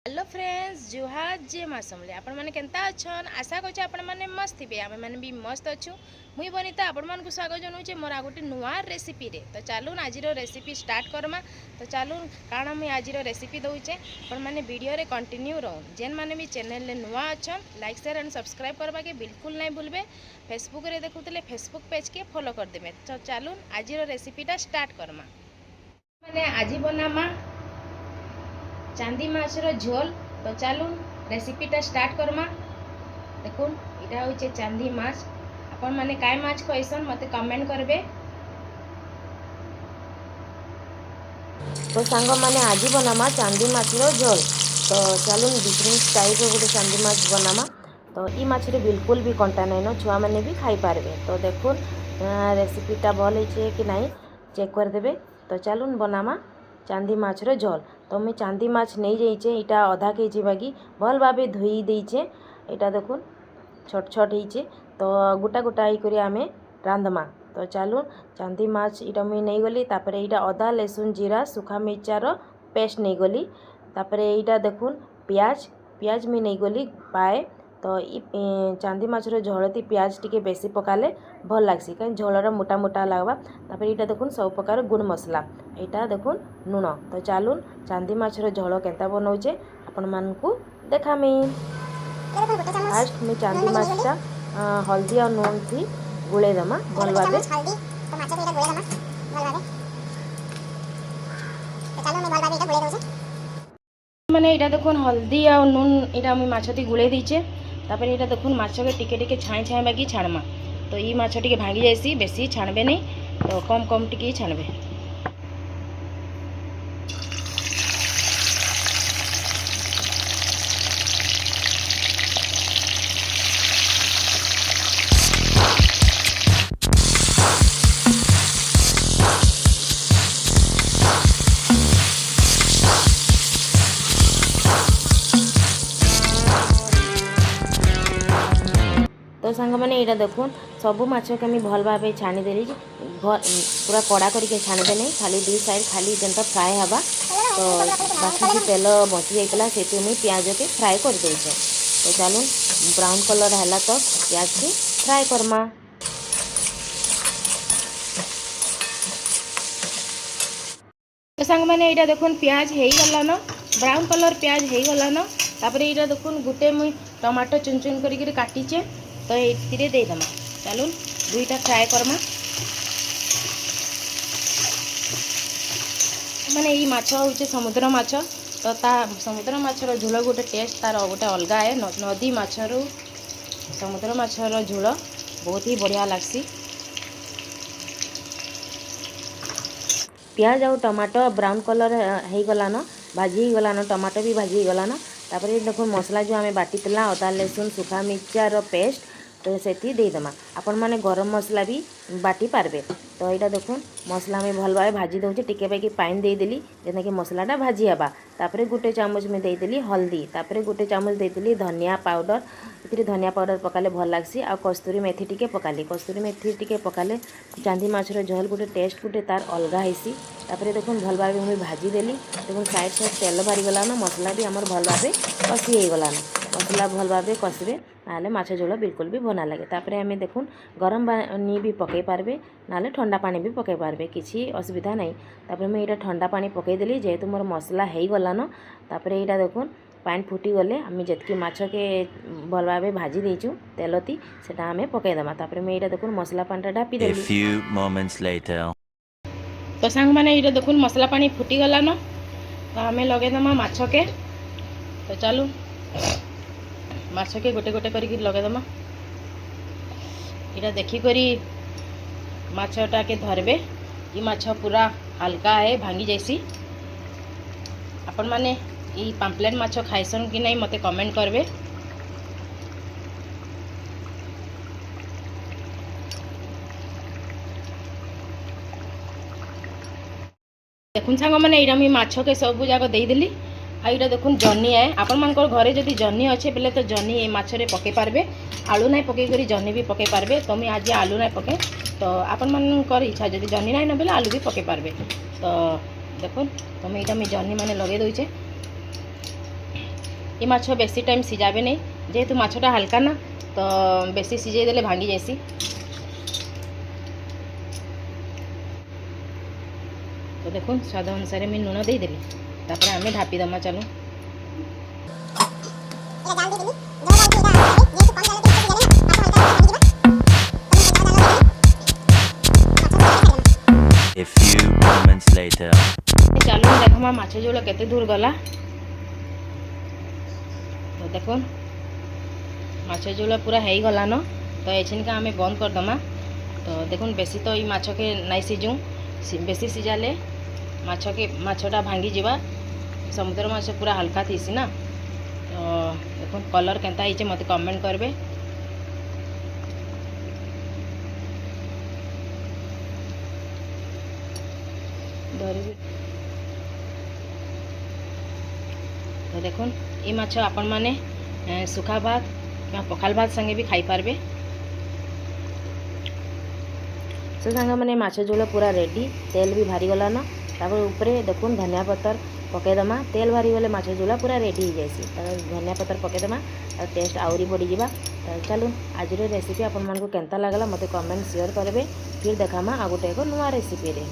Hello friends जुहार जे मासमले आपण माने केनता अछन आशा करछ आपण माने मस्त थिबे आमे माने भी मस्त अछु मुई बनिता आपण मान को स्वागत जनुचे मोर गोटे नुआ रेसिपी रे तो चालू आजिर रेसिपी स्टार्ट करमा तो चालू कारण मुई आजिर रेसिपी दउचे आपण माने वीडियो रे कंटिन्यू रहन जेन माने भी चैनल रे नुआ अछन लाइक शेयर एंड सब्सक्राइब करबा के बिल्कुल नहीं भूलबे फेसबुक रे देखुतले फेसबुक पेज के फॉलो कर देबे तो चालू आजिर रेसिपीटा स्टार्ट करमा माने आजि बनामा चांदी माछर झोल तो चलू रेसिपीटा स्टार्ट करमा देखुन इटा होचे चांदी माछ आपण माने काय माछ कहसन मते कमेंट करबे। तो सांग माने आज बनामा चांदी माछर झोल तो चलू डिफरेंट टाइप गोटे चांदी माछ बनामा तो ई माछरे बिल्कुल भी कंटा नहीं न छुआ मैंने भी खाई पारबे तो देखुन रेसिपीटा भल होइछे कि नहीं चेक कर देबे। तो चलू बनामा चांदी माछर झोल तो मैं चांदी माछ नहीं जाइए इटा आधा केजी बागी भल भावे धोई देचे यहाँ देखुन छोट छोट होइछे तो गोटा गोटा करी आमे रांधमा। तो चलू चांदी माछ इटा मुई नहीं गली तापर इटा अदा लहसुन जीरा सुखा मिर्चार पेस्ट नहीं गली तापर इटा देखुन प्याज प्याज मुई नहीं गली पाए तो चांदी माछर झोलती प्याज टिके बेसी पकाले भल लागसी कहीं झोलर मोटा मोटा लगवा तापर इटा देखुन सब प्रकार गुड़ मसला यहाँ देखुन लुण। तो चलून चांदी माछर झोल केनता बनाऊचे आपण मानकु देखामी। फास्ट मुझे चांदी माछटा हल्दी और नून थी गुले दमा भल भावे माने इटा देखुन हल्दी और नून इटा मुई माछती गुले दीचे तापर इटा देखुन माछ के टिके टिके छाई छाई बाकी छाणमा तो ई माछ टिके भांगी जाइसी बेसी छाणबे नहीं तो कम कम टिके छाणबे। तो सांग मैंने यहाँ देखुन सबू माछ के मुझे भल भाव छाणीदेली पूरा कड़ा करके छाणीदे नहीं खाली दुई साइड खाली जेनता फ्राए हवा तो बाकी जो तेल बची जाता से मुझे प्याज के फ्राए कर देचे। तो चलू ब्राउन कलर है तो प्याज के फ्राए करमा। तो सांग मैंने यहाँ देखुन प्याज हो गलान ब्राउन कलर प्याज हो गलान तापर यहाँ देखुन गोटे मुई टमाटो चुन चुन कर काटीचे तो ये देदमा चलू दुईटा फ्राए करमा। माने ये माछ होचे समुद्र माछ तो ता समुद्र माछर झोल गोटे टेस्ट तार गोटे अलग है नदी माछर समुद्र माछर झोल बहुत ही बढ़िया लगसी। प्याज और टमाटो ब्राउन कलर हो गलान भाजी गलान टमाटो भी भाजी गलान तापर देखो मसला जो आम बाटी अदा लहसुन सुखा मिर्चार पेस्ट तो सेठी देदमा आपण माने गरम मसला भी बाटी पारबे। तो यहाँ देखुन मसला में भल भाव भाजी दौचे टिके बाकी पानी देदेली जेना कि मसलाटा भाजी हवा तापर गोटे चामच में देदेली हल्दी तापर गोटे चामच देदेली धनिया पाउडर इतनी धनिया पाउडर पकाले भल लागसी आ कस्तूरी मेथी टिके पकाली कस्तूरी मेथी टिके पकाले चांदी माछर झोल गोटे टेस्ट गोटे तार अलग हेसी। तापर देखुन भल भाव मुझे भाजी देली देखुन साइड साइड तेल बाहरी गलान मसला भी आमर भल भाव कषी हो गलान मसला भल भाव कषिबे ना माछ झोल बिल्कुल भी बना लगे। तापर आम देखुन गरम पानी भी पकई पारबे ना ठंडा पानी भी पकई पारबे किसी असुविधा नहीं। तापर मैं यहाँ ठंडा पानी पकईदेली जेहेतु मोर मसला हो गलान तापर यहाँ देखुन पानी फुटी गले आम जी माछ के भल भाव भाजी देचु तेलती से आम पकईदमा तापर मैं यहाँ देखुन मसला पानी ढापी देली। तो सांग मैंने ये देखुन मसला पानी फुटी गलान तो आम लगेदमा माछ के। तो चलू माछ के गोटे गोटे करके लगेदमा इटा देखिकरी माछटा के धरबे ये माछ पूरा हल्का है भांगी जैसी आपण माने ये पाम्पलेट माछ खाइसन कि नहीं मते कमेंट करबे। देखुन सांग मैंने यहाँ मुझे माछ के सब जाक देदेली आईटा देखुन जन्नी है आपण मानकर घरे जदि जन्नी अच्छे बेले तो जन्नी माछरे पकई पारबे आलू नहीं पकई करी जन्नी भी पकई पारबे तो मुझे आज आलू नहीं पके तो आपण मानकर इच्छा जदि जन्नी नहीं न बेले आलू भी पकई पारबे। तो देखो तो मैं यहाँ जन्नी मैंने लगे दूचे ये माछ बेसी टाइम सिझाबे नहीं जेहेतु माछटा हल्का ना तो बेसी सिझे देले भांगी जाएसी। तो देखो स्वाद अनुसार मुझे लुण देदेली तापर आम ढापी दमा चलो। A few moments later. चलो देख माछ झोल केते दूर गला। तो देखो माछ झोल पूरा हो गला न तो एछिनका आम बंद कर दमा। तो देखो बेसी तो ये माछ के नहीं सिझू बेसी सिझाले माछटा भांगी जावा समुद्र माछ पूरा हल्का थीसी ना। तो देखो कलर केंता होइचे मते कमेंट करबे। तो देखो ये माछ आपण माने सुखा भात या पखाल भात संगे भी खाई पारबे। से सांग मैंने माछ झोल पूरा रेडी तेल भी भारी गलान तापर ऊपरे देखुन धनिया पत्तर पकईदमा तेल भारी गले माछ झोल पूरा रेडी हो जाए धनिया पत्तर पकईदमा और टेस्ट आहरी बढ़ीजा। चलो आज रेसिपी आपण मानक केंता लगला मते कमेंट शेयर करेंगे फिर देखामा आ गोटे एक नुआ रेसिपी रे।